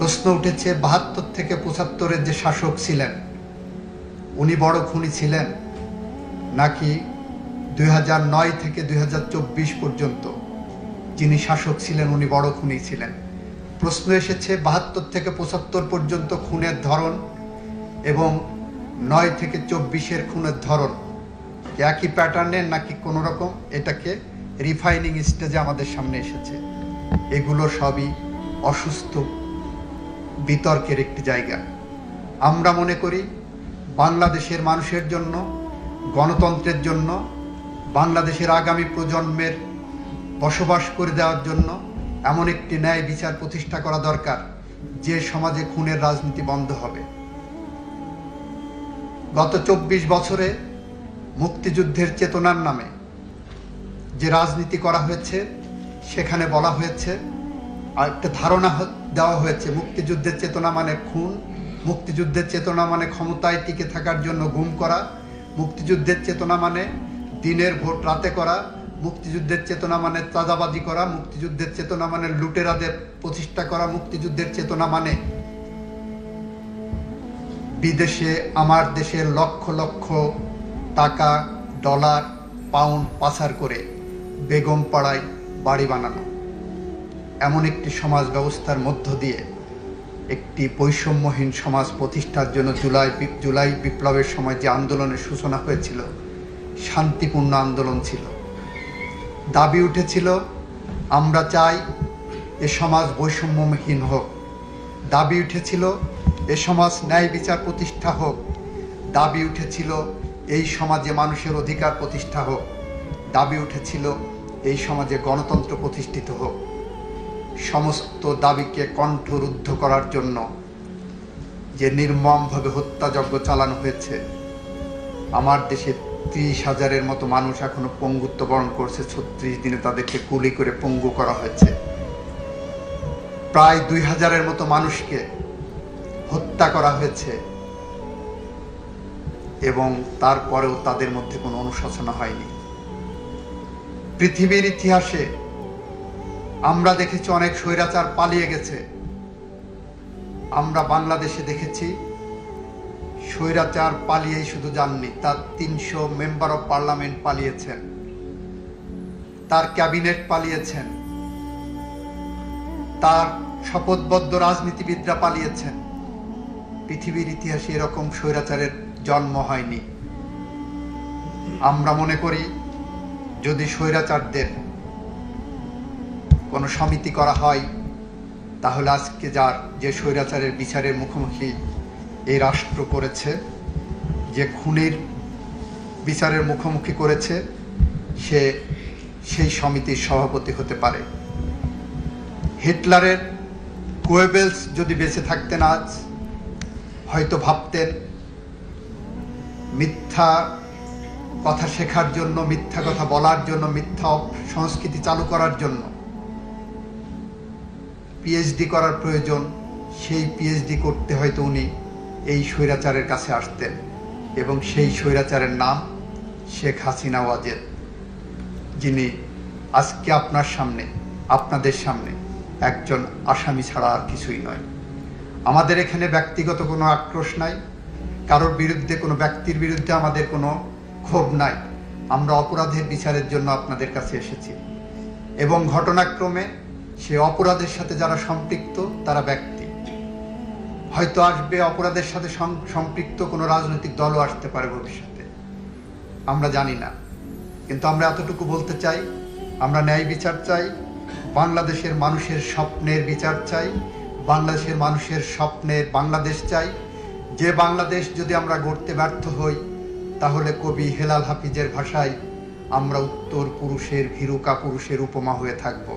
প্রশ্ন উঠেছে ৭২ থেকে ৭৫-এর যে শাসক ছিলেন উনি বড় খুনি ছিলেন, নাকি ২০০৯ থেকে ২০২৪ পর্যন্ত যিনি শাসক ছিলেন উনি বড় খুনি ছিলেন। প্রশ্ন এসেছে ৭২ থেকে ৭৫ পর্যন্ত খুনের ধরন এবং ৯ থেকে ২৪-এর খুনের ধরন একই প্যাটার্নের নাকি কোনো রকম এটাকে রিফাইনিং স্টেজে আমাদের সামনে এসেছে। এগুলো সবই অসুস্থ বিতর্কের একটি জায়গা। আমরা মনে করি বাংলাদেশের মানুষের জন্য, গণতন্ত্রের জন্য, বাংলাদেশের আগামী প্রজন্মের বসবাস করে দেওয়ার জন্য এমন একটি ন্যায় বিচার প্রতিষ্ঠা করা দরকার যে সমাজে খুনের রাজনীতি বন্ধ হবে। গত ২৪ বছরে মুক্তিযুদ্ধের চেতনার নামে যে রাজনীতি করা হয়েছে সেখানে বলা হয়েছে, আর একটা ধারণা দেওয়া হয়েছে মুক্তিযুদ্ধের চেতনা মানে খুন, মুক্তিযুদ্ধের চেতনা মানে ক্ষমতায় টিকে থাকার জন্য গুম করা, মুক্তিযুদ্ধের চেতনা মানে দিনের ভোট রাতে করা, মুক্তিযুদ্ধের চেতনা মানে চাঁদাবাজি করা, মুক্তিযুদ্ধের চেতনা মানে লুটেরাদের প্রতিষ্ঠা করা, মুক্তিযুদ্ধের চেতনা মানে বিদেশে আমার দেশের লক্ষ লক্ষ টাকা, ডলার, পাউন্ড পাচার করে বেগম পাড়ায় বাড়ি বানানো। এমন একটি সমাজ ব্যবস্থার মধ্য দিয়ে একটি বৈষম্যহীন সমাজ প্রতিষ্ঠার জন্য জুলাই বিপ্লবের সময় যে আন্দোলনের সূচনা হয়েছিল শান্তিপূর্ণ আন্দোলন ছিল। দাবি উঠেছিল আমরা চাই এ সমাজ বৈষম্যহীন হোক, দাবি উঠেছিল এ সমাজ ন্যায় বিচার প্রতিষ্ঠা হোক, দাবি উঠেছিল এই সমাজে মানুষের অধিকার প্রতিষ্ঠা হোক, দাবি উঠেছিল এই সমাজে গণতন্ত্র প্রতিষ্ঠিত হোক। সমস্ত দাবিকে কণ্ঠরুদ্ধ করার জন্য যে নির্মমভাবে হত্যাযজ্ঞ চালানো হয়েছে, আমার দেশে ৩০,০০০-এর মতো মানুষ এখনো পঙ্গুত্ব বরণ করছে। ৩৬ দিনে তাদেরকে গুলি করে পঙ্গু করা হয়েছে। প্রায় ২,০০০-এর মতো মানুষকে হত্যা করা হয়েছে এবং তারপরেও তাদের মধ্যে কোনো অনুশোচনা হয়নি। পৃথিবীর ইতিহাসে আমরা দেখেছি অনেক স্বৈরাচার পালিয়ে গেছে। আমরা বাংলাদেশে দেখেছি স্বৈরাচার পালিয়েই শুধু যাননি, তার ৩০০ মেম্বার অফ পার্লামেন্ট পালিয়েছেন, তার ক্যাবিনেট পালিয়েছেন, তার শপথবদ্ধ রাজনীতিবিদরা পালিয়েছেন। পৃথিবীর ইতিহাসে এরকম স্বৈরাচারের জন্ম হয়নি। আমরা মনে করি যদি স্বৈরাচারদের কোনো সমিতি করা হয় তাহলে আজকে যে স্বৈরাচারের বিচারের মুখোমুখি এই রাষ্ট্র করেছে, যে খুনের বিচারের মুখোমুখি করেছে, সেই সমিতির সভাপতি হতে পারে। হিটলারের গোয়েবেলস যদি বেঁচে থাকতেন আজ হয়তো ভাবতেন মিথ্যা কথা শেখার জন্য, মিথ্যা কথা বলার জন্য, মিথ্যা সংস্কৃতি চালু করার জন্য পিএইচডি করার প্রয়োজন। সেই পিএইচডি করতে হয়তো উনি এই স্বৈরাচারের কাছে আসতেন এবং সেই স্বৈরাচারের নাম শেখ হাসিনা ওয়াজেদ, যিনি আজকে আপনার সামনে, আপনাদের সামনে একজন আসামি ছাড়া আর কিছুই নয়। আমাদের এখানে ব্যক্তিগত কোনো আক্রোশ নাই, কারোর বিরুদ্ধে, কোনো ব্যক্তির বিরুদ্ধে আমাদের কোনো ক্ষোভ নাই। আমরা অপরাধের বিচারের জন্য আপনাদের কাছে এসেছি এবং ঘটনাক্রমে সে অপরাধের সাথে যারা সম্পৃক্ত তারা ব্যক্তি, হয়তো আসবে অপরাধের সাথে সম্পৃক্ত কোনো রাজনৈতিক দলও আসতে পারে ভবিষ্যতে, আমরা জানি না। কিন্তু আমরা এতটুকু বলতে চাই, আমরা ন্যায় বিচার চাই, বাংলাদেশের মানুষের স্বপ্নের বিচার চাই, বাংলাদেশের মানুষের স্বপ্নের বাংলাদেশ চাই। যে বাংলাদেশ যদি আমরা গড়তে ব্যর্থ হই তাহলে কবি হেলাল হাফিজের ভাষায় আমরা উত্তর পুরুষের ভীরু কাপুরুষের উপমা হয়ে থাকব।